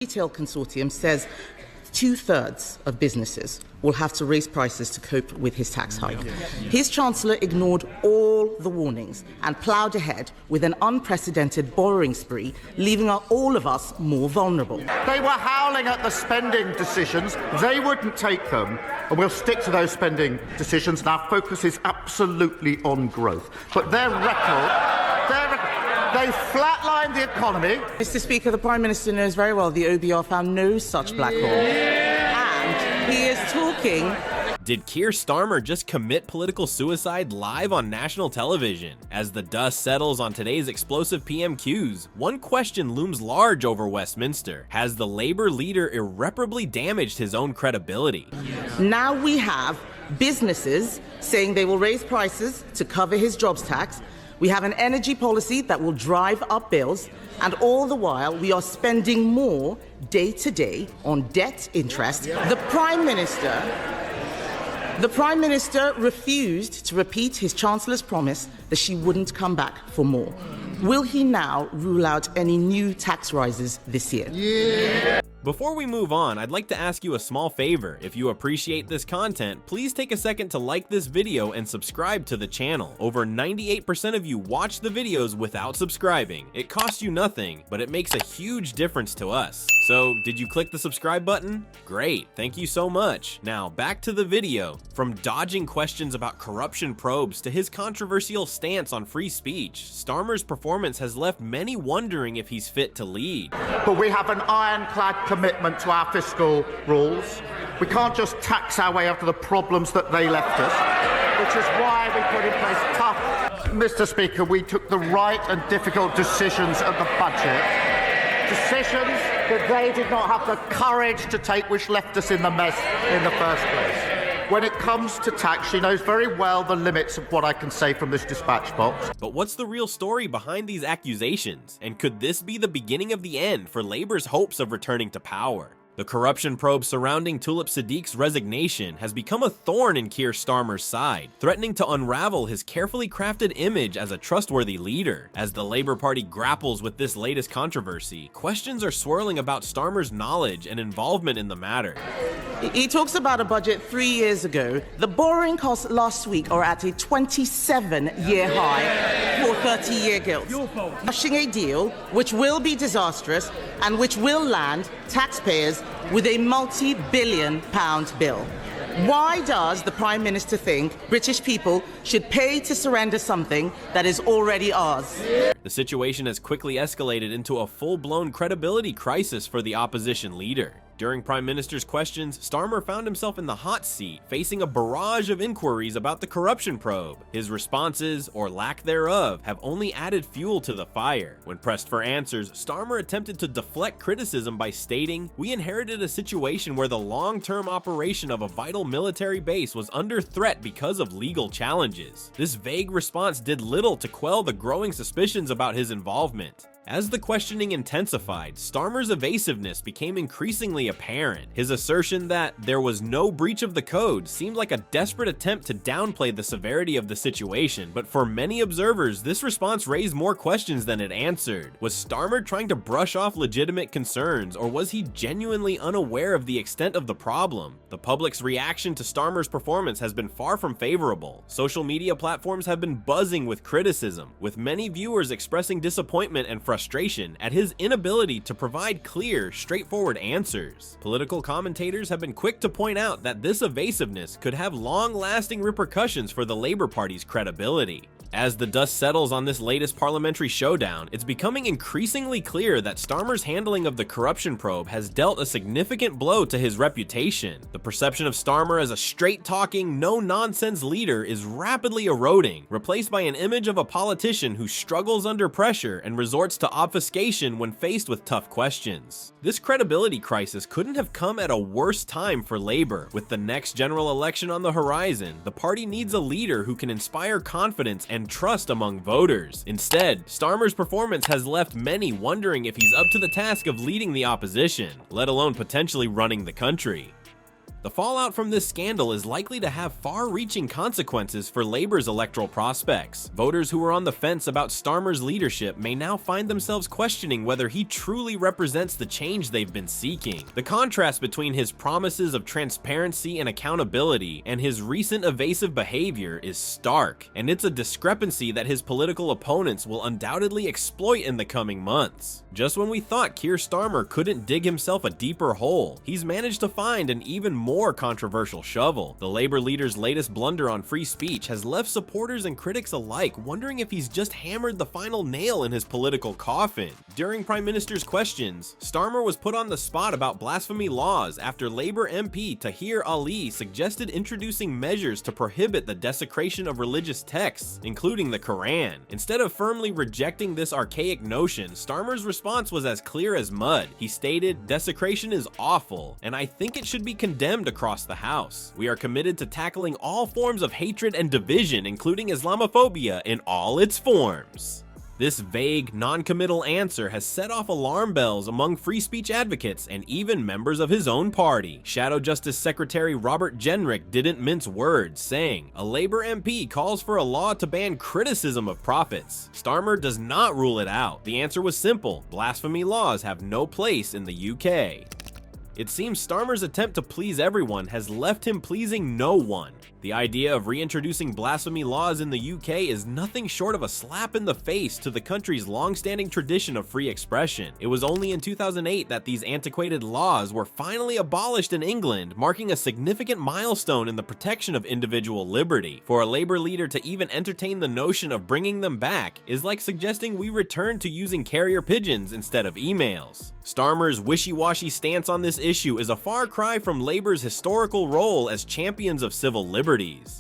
Retail consortium says 2/3 of businesses will have to raise prices to cope with his tax hike. His chancellor ignored all the warnings and ploughed ahead with an unprecedented borrowing spree, leaving all of us more vulnerable. They were howling at the spending decisions. They wouldn't take them, and we'll stick to those spending decisions, and our focus is absolutely on growth. But their record, they flatlined the economy. Mr. Speaker, the Prime Minister knows very well the OBR found no such black hole. And he is talking. Did Keir Starmer just commit political suicide live on national television? As the dust settles on today's explosive PMQs, one question looms large over Westminster. Has the Labour leader irreparably damaged his own credibility? Now we have businesses saying they will raise prices to cover his jobs tax. We have an energy policy that will drive up bills, and all the while we are spending more day to day on debt interest. The Prime Minister refused to repeat his Chancellor's promise that she wouldn't come back for more. Will he now rule out any new tax rises this year? Yeah. Before we move on, I'd like to ask you a small favor. If you appreciate this content, please take a second to like this video and subscribe to the channel. Over 98% of you watch the videos without subscribing. It costs you nothing, but it makes a huge difference to us. So, did you click the subscribe button? Great, thank you so much. Now, back to the video. From dodging questions about corruption probes to his controversial stance on free speech, Starmer's performance has left many wondering if he's fit to lead. But we have an ironclad commitment to our fiscal rules. We can't just tax our way out of the problems that they left us, which is why we put in place tough. Mr. Speaker, we took the right and difficult decisions at the budget. Decisions that they did not have the courage to take, which left us in the mess in the first place. When it comes to tax, she knows very well the limits of what I can say from this dispatch box. But what's the real story behind these accusations? And could this be the beginning of the end for Labour's hopes of returning to power? The corruption probe surrounding Tulip Siddique's resignation has become a thorn in Keir Starmer's side, threatening to unravel his carefully crafted image as a trustworthy leader. As the Labour Party grapples with this latest controversy, questions are swirling about Starmer's knowledge and involvement in the matter. He talks about a budget 3 years ago. The borrowing costs last week are at a 27-year high for 30-year gilts. Rushing a deal which will be disastrous and which will land taxpayers with a multi-billion pound bill. Why does the Prime Minister think British people should pay to surrender something that is already ours? The situation has quickly escalated into a full-blown credibility crisis for the opposition leader. During Prime Minister's questions, Starmer found himself in the hot seat, facing a barrage of inquiries about the corruption probe. His responses, or lack thereof, have only added fuel to the fire. When pressed for answers, Starmer attempted to deflect criticism by stating, "We inherited a situation where the long-term operation of a vital military base was under threat because of legal challenges." This vague response did little to quell the growing suspicions about his involvement. As the questioning intensified, Starmer's evasiveness became increasingly apparent. His assertion that there was no breach of the code seemed like a desperate attempt to downplay the severity of the situation, but for many observers, this response raised more questions than it answered. Was Starmer trying to brush off legitimate concerns, or was he genuinely unaware of the extent of the problem? The public's reaction to Starmer's performance has been far from favorable. Social media platforms have been buzzing with criticism, with many viewers expressing disappointment and frustration at his inability to provide clear, straightforward answers. Political commentators have been quick to point out that this evasiveness could have long-lasting repercussions for the Labour Party's credibility. As the dust settles on this latest parliamentary showdown, it's becoming increasingly clear that Starmer's handling of the corruption probe has dealt a significant blow to his reputation. The perception of Starmer as a straight-talking, no-nonsense leader is rapidly eroding, replaced by an image of a politician who struggles under pressure and resorts to obfuscation when faced with tough questions. This credibility crisis couldn't have come at a worse time for Labour. With the next general election on the horizon, the party needs a leader who can inspire confidence and trust among voters. Instead, Starmer's performance has left many wondering if he's up to the task of leading the opposition, let alone potentially running the country. The fallout from this scandal is likely to have far-reaching consequences for Labour's electoral prospects. Voters who were on the fence about Starmer's leadership may now find themselves questioning whether he truly represents the change they've been seeking. The contrast between his promises of transparency and accountability and his recent evasive behavior is stark, and it's a discrepancy that his political opponents will undoubtedly exploit in the coming months. Just when we thought Keir Starmer couldn't dig himself a deeper hole, he's managed to find an even more controversial shovel. The Labour leader's latest blunder on free speech has left supporters and critics alike wondering if he's just hammered the final nail in his political coffin. During Prime Minister's questions, Starmer was put on the spot about blasphemy laws after Labour MP Tahir Ali suggested introducing measures to prohibit the desecration of religious texts, including the Quran. Instead of firmly rejecting this archaic notion, Starmer's response was as clear as mud. He stated, "Desecration is awful, and I think it should be condemned across the House. We are committed to tackling all forms of hatred and division, including Islamophobia in all its forms." This vague, non-committal answer has set off alarm bells among free speech advocates and even members of his own party. Shadow Justice Secretary Robert Jenrick didn't mince words, saying, "A Labour MP calls for a law to ban criticism of prophets. Starmer does not rule it out. The answer was simple: blasphemy laws have no place in the UK." It seems Starmer's attempt to please everyone has left him pleasing no one. The idea of reintroducing blasphemy laws in the UK is nothing short of a slap in the face to the country's long-standing tradition of free expression. It was only in 2008 that these antiquated laws were finally abolished in England, marking a significant milestone in the protection of individual liberty. For a Labour leader to even entertain the notion of bringing them back is like suggesting we return to using carrier pigeons instead of emails. Starmer's wishy-washy stance on this issue is a far cry from Labour's historical role as champions of civil liberties.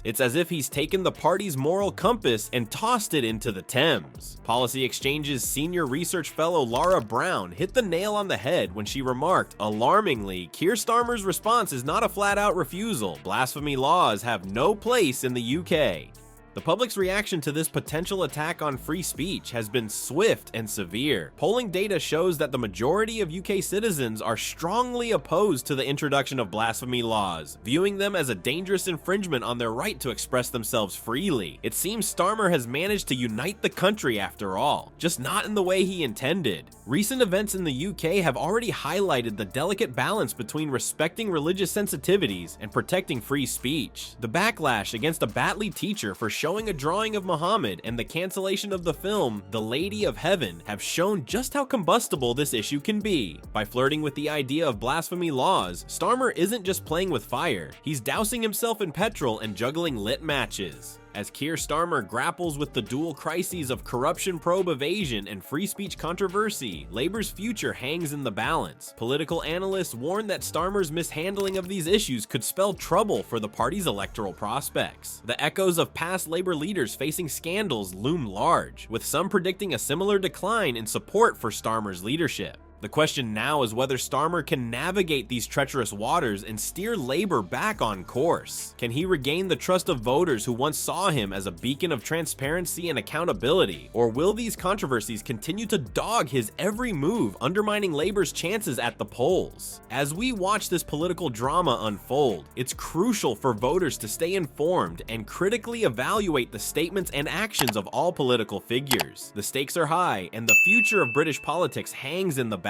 It's as if he's taken the party's moral compass and tossed it into the Thames. Policy Exchange's senior research fellow Laura Brown hit the nail on the head when she remarked, alarmingly, Keir Starmer's response is not a flat-out refusal. Blasphemy laws have no place in the UK. The public's reaction to this potential attack on free speech has been swift and severe. Polling data shows that the majority of UK citizens are strongly opposed to the introduction of blasphemy laws, viewing them as a dangerous infringement on their right to express themselves freely. It seems Starmer has managed to unite the country after all, just not in the way he intended. Recent events in the UK have already highlighted the delicate balance between respecting religious sensitivities and protecting free speech. The backlash against a Batley teacher for showing a drawing of Muhammad and the cancellation of the film The Lady of Heaven have shown just how combustible this issue can be. By flirting with the idea of blasphemy laws, Starmer isn't just playing with fire, he's dousing himself in petrol and juggling lit matches. As Keir Starmer grapples with the dual crises of corruption probe evasion and free speech controversy, Labour's future hangs in the balance. Political analysts warn that Starmer's mishandling of these issues could spell trouble for the party's electoral prospects. The echoes of past Labour leaders facing scandals loom large, with some predicting a similar decline in support for Starmer's leadership. The question now is whether Starmer can navigate these treacherous waters and steer Labour back on course. Can he regain the trust of voters who once saw him as a beacon of transparency and accountability? Or will these controversies continue to dog his every move, undermining Labour's chances at the polls? As we watch this political drama unfold, it's crucial for voters to stay informed and critically evaluate the statements and actions of all political figures. The stakes are high, and the future of British politics hangs in the balance.